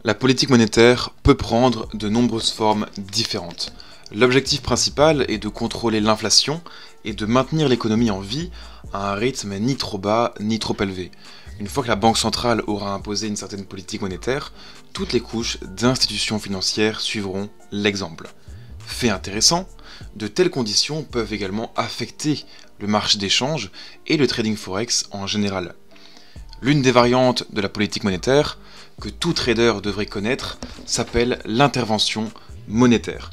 La politique monétaire peut prendre de nombreuses formes différentes. L'objectif principal est de contrôler l'inflation et de maintenir l'économie en vie à un rythme ni trop bas ni trop élevé. Une fois que la Banque centrale aura imposé une certaine politique monétaire, toutes les couches d'institutions financières suivront l'exemple. Fait intéressant, de telles conditions peuvent également affecter le marché d'échange et le trading forex en général. L'une des variantes de la politique monétaire que tout trader devrait connaître s'appelle l'intervention monétaire.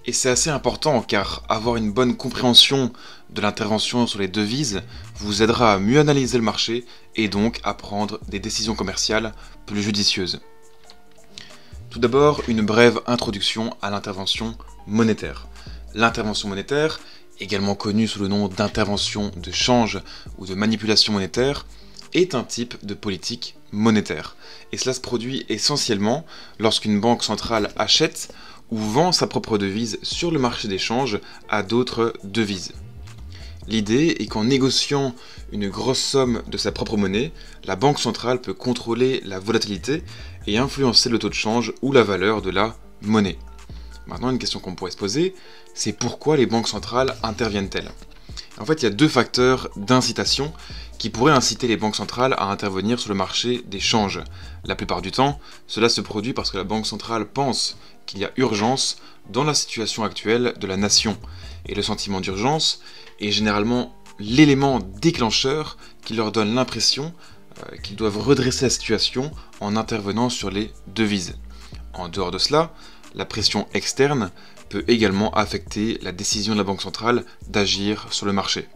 Et c'est assez important car avoir une bonne compréhension de l'intervention sur les devises vous aidera à mieux analyser le marché et donc à prendre des décisions commerciales plus judicieuses. Tout d'abord, une brève introduction à l'intervention monétaire. L'intervention monétaire, également connue sous le nom d'intervention de change ou de manipulation monétaire, est un type de politique monétaire. Et cela se produit essentiellement lorsqu'une banque centrale achète ou vend sa propre devise sur le marché d'échange à d'autres devises. L'idée est qu'en négociant une grosse somme de sa propre monnaie, la banque centrale peut contrôler la volatilité et influencer le taux de change ou la valeur de la monnaie. Maintenant, une question qu'on pourrait se poser, c'est pourquoi les banques centrales interviennent-elles ? En fait, il y a deux facteurs d'incitation qui pourraient inciter les banques centrales à intervenir sur le marché des changes. La plupart du temps, cela se produit parce que la banque centrale pense qu'il y a urgence dans la situation actuelle de la nation. Et le sentiment d'urgence est généralement l'élément déclencheur qui leur donne l'impression qu'ils doivent redresser la situation en intervenant sur les devises. En dehors de cela, la pression externe peut également affecter la décision de la Banque centrale d'agir sur le marché.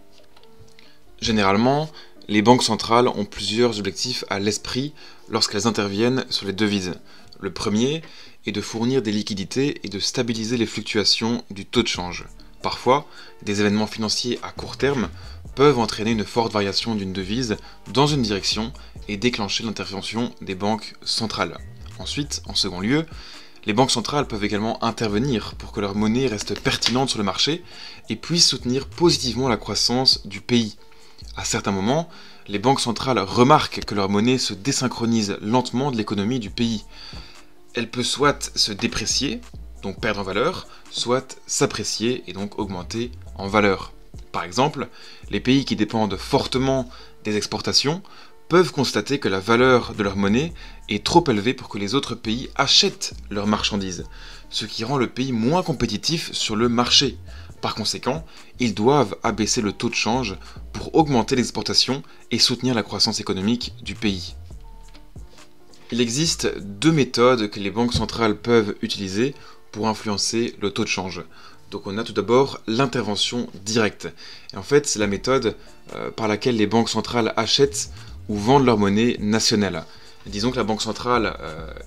Généralement, les banques centrales ont plusieurs objectifs à l'esprit lorsqu'elles interviennent sur les devises. Le premier est de fournir des liquidités et de stabiliser les fluctuations du taux de change. Parfois, des événements financiers à court terme peuvent entraîner une forte variation d'une devise dans une direction et déclencher l'intervention des banques centrales. Ensuite, en second lieu, les banques centrales peuvent également intervenir pour que leur monnaie reste pertinente sur le marché et puisse soutenir positivement la croissance du pays. À certains moments, les banques centrales remarquent que leur monnaie se désynchronise lentement de l'économie du pays. Elle peut soit se déprécier, donc perdre en valeur, soit s'apprécier et donc augmenter en valeur. Par exemple, les pays qui dépendent fortement des exportations peuvent constater que la valeur de leur monnaie est trop élevée pour que les autres pays achètent leurs marchandises, ce qui rend le pays moins compétitif sur le marché. Par conséquent, ils doivent abaisser le taux de change pour augmenter l'exportation et soutenir la croissance économique du pays. Il existe deux méthodes que les banques centrales peuvent utiliser pour influencer le taux de change. Donc on a tout d'abord l'intervention directe. Et en fait, c'est la méthode par laquelle les banques centrales achètent ou vendent leur monnaie nationale. Disons que la Banque centrale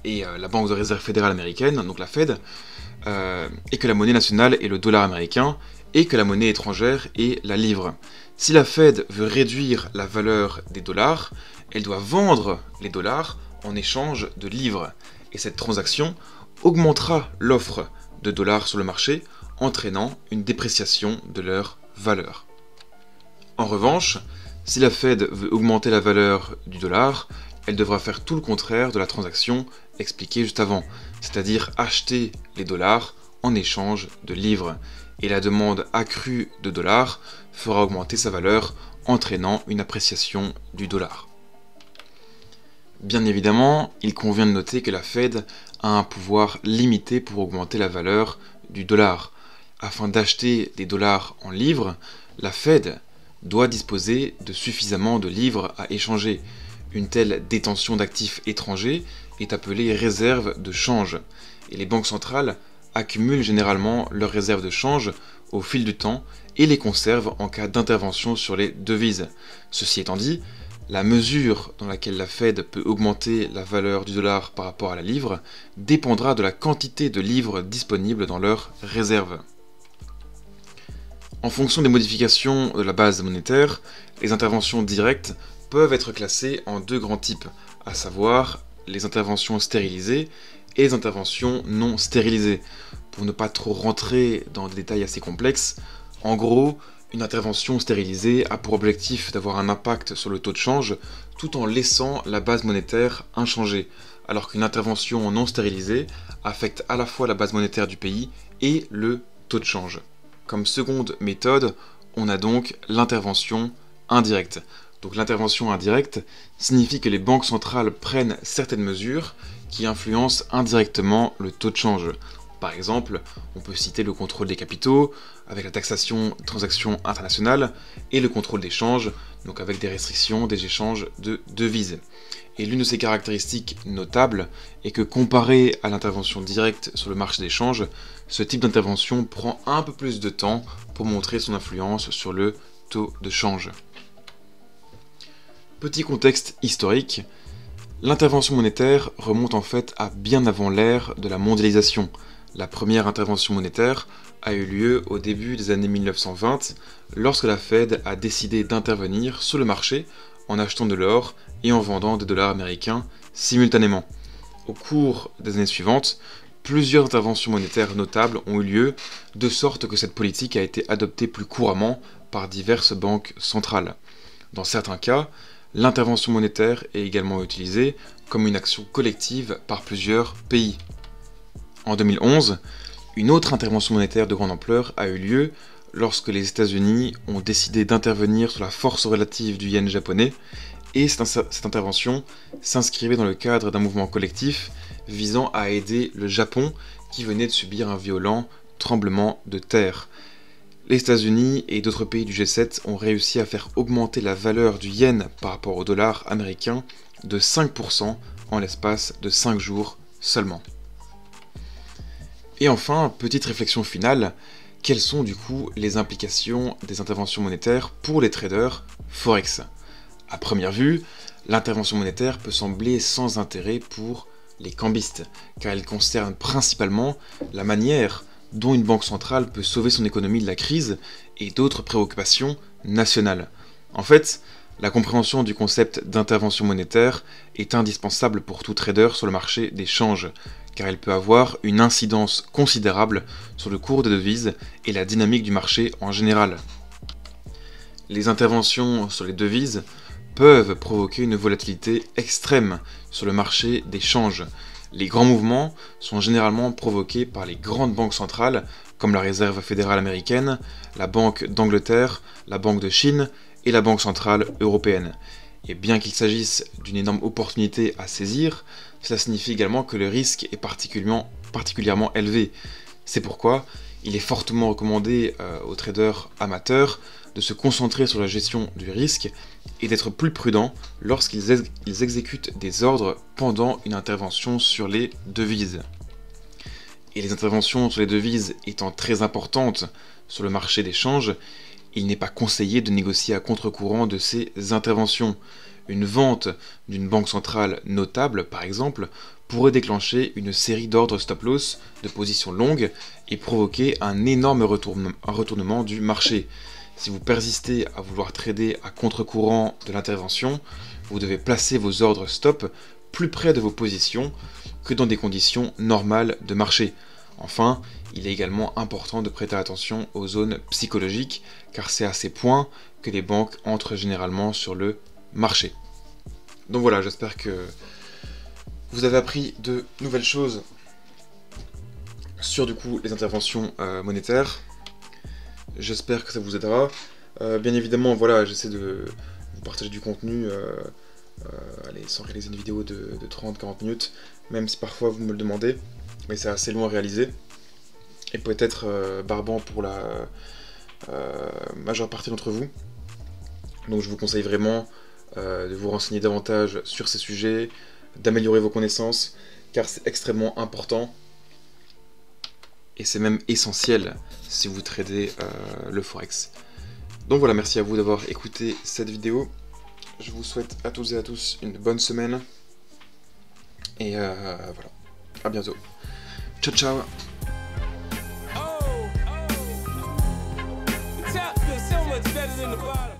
est la Banque de réserve fédérale américaine, donc la Fed, et que la monnaie nationale est le dollar américain, et que la monnaie étrangère est la livre. Si la Fed veut réduire la valeur des dollars, elle doit vendre les dollars en échange de livres. Et cette transaction augmentera l'offre de dollars sur le marché, entraînant une dépréciation de leur valeur. En revanche, si la Fed veut augmenter la valeur du dollar, elle devra faire tout le contraire de la transaction expliquée juste avant, c'est-à-dire acheter les dollars en échange de livres. Et la demande accrue de dollars fera augmenter sa valeur, entraînant une appréciation du dollar. Bien évidemment, il convient de noter que la Fed a un pouvoir limité pour augmenter la valeur du dollar. Afin d'acheter des dollars en livres, la Fed doit disposer de suffisamment de livres à échanger. Une telle détention d'actifs étrangers est appelée réserve de change. Et les banques centrales accumulent généralement leurs réserves de change au fil du temps et les conservent en cas d'intervention sur les devises. Ceci étant dit, la mesure dans laquelle la Fed peut augmenter la valeur du dollar par rapport à la livre dépendra de la quantité de livres disponibles dans leurs réserves. En fonction des modifications de la base monétaire, les interventions directes peuvent être classées en deux grands types, à savoir les interventions stérilisées et les interventions non stérilisées. Pour ne pas trop rentrer dans des détails assez complexes, en gros, une intervention stérilisée a pour objectif d'avoir un impact sur le taux de change tout en laissant la base monétaire inchangée, alors qu'une intervention non stérilisée affecte à la fois la base monétaire du pays et le taux de change. Comme seconde méthode, on a donc l'intervention indirecte. Donc l'intervention indirecte signifie que les banques centrales prennent certaines mesures qui influencent indirectement le taux de change. Par exemple, on peut citer le contrôle des capitaux, avec la taxation des transactions internationales, et le contrôle des changes, donc avec des restrictions des échanges de devises. Et l'une de ces caractéristiques notables est que comparé à l'intervention directe sur le marché des changes, ce type d'intervention prend un peu plus de temps pour montrer son influence sur le taux de change. Petit contexte historique, l'intervention monétaire remonte en fait à bien avant l'ère de la mondialisation. La première intervention monétaire a eu lieu au début des années 1920, lorsque la Fed a décidé d'intervenir sur le marché en achetant de l'or et en vendant des dollars américains simultanément. Au cours des années suivantes, plusieurs interventions monétaires notables ont eu lieu, de sorte que cette politique a été adoptée plus couramment par diverses banques centrales. Dans certains cas, l'intervention monétaire est également utilisée comme une action collective par plusieurs pays. En 2011, une autre intervention monétaire de grande ampleur a eu lieu lorsque les États-Unis ont décidé d'intervenir sur la force relative du yen japonais, et cette intervention s'inscrivait dans le cadre d'un mouvement collectif visant à aider le Japon qui venait de subir un violent tremblement de terre. Les États-Unis et d'autres pays du G7 ont réussi à faire augmenter la valeur du yen par rapport au dollar américain de 5% en l'espace de 5 jours seulement. Et enfin, petite réflexion finale, quelles sont du coup les implications des interventions monétaires pour les traders Forex ? À première vue, l'intervention monétaire peut sembler sans intérêt pour les cambistes, car elle concerne principalement la manière dont une banque centrale peut sauver son économie de la crise et d'autres préoccupations nationales. En fait, la compréhension du concept d'intervention monétaire est indispensable pour tout trader sur le marché des changes, car elle peut avoir une incidence considérable sur le cours des devises et la dynamique du marché en général. Les interventions sur les devises peuvent provoquer une volatilité extrême sur le marché des changes. Les grands mouvements sont généralement provoqués par les grandes banques centrales, comme la Réserve fédérale américaine, la Banque d'Angleterre, la Banque de Chine et la Banque centrale européenne. Et bien qu'il s'agisse d'une énorme opportunité à saisir, cela signifie également que le risque est particulièrement élevé. C'est pourquoi il est fortement recommandé aux traders amateurs de se concentrer sur la gestion du risque et d'être plus prudents lorsqu'ils exécutent des ordres pendant une intervention sur les devises. Et les interventions sur les devises étant très importantes sur le marché des changes, il n'est pas conseillé de négocier à contre-courant de ces interventions. Une vente d'une banque centrale notable, par exemple, pourrait déclencher une série d'ordres stop-loss de position longue et provoquer un énorme retournement du marché. Si vous persistez à vouloir trader à contre-courant de l'intervention, vous devez placer vos ordres stop plus près de vos positions que dans des conditions normales de marché. Enfin, il est également important de prêter attention aux zones psychologiques, car c'est à ces points que les banques entrent généralement sur le marché. Donc voilà, j'espère que vous avez appris de nouvelles choses sur du coup les interventions monétaires. J'espère que ça vous aidera. Bien évidemment, voilà, j'essaie de vous partager du contenu sans réaliser une vidéo de 30-40 minutes, même si parfois vous me le demandez, mais c'est assez long à réaliser, et peut-être barbant pour la majeure partie d'entre vous. Donc je vous conseille vraiment de vous renseigner davantage sur ces sujets, d'améliorer vos connaissances, car c'est extrêmement important, et c'est même essentiel si vous tradez le Forex. Donc voilà, merci à vous d'avoir écouté cette vidéo. Je vous souhaite à toutes et à tous une bonne semaine. Et voilà, à bientôt. Ciao ciao. The top feels so much better than the bottom.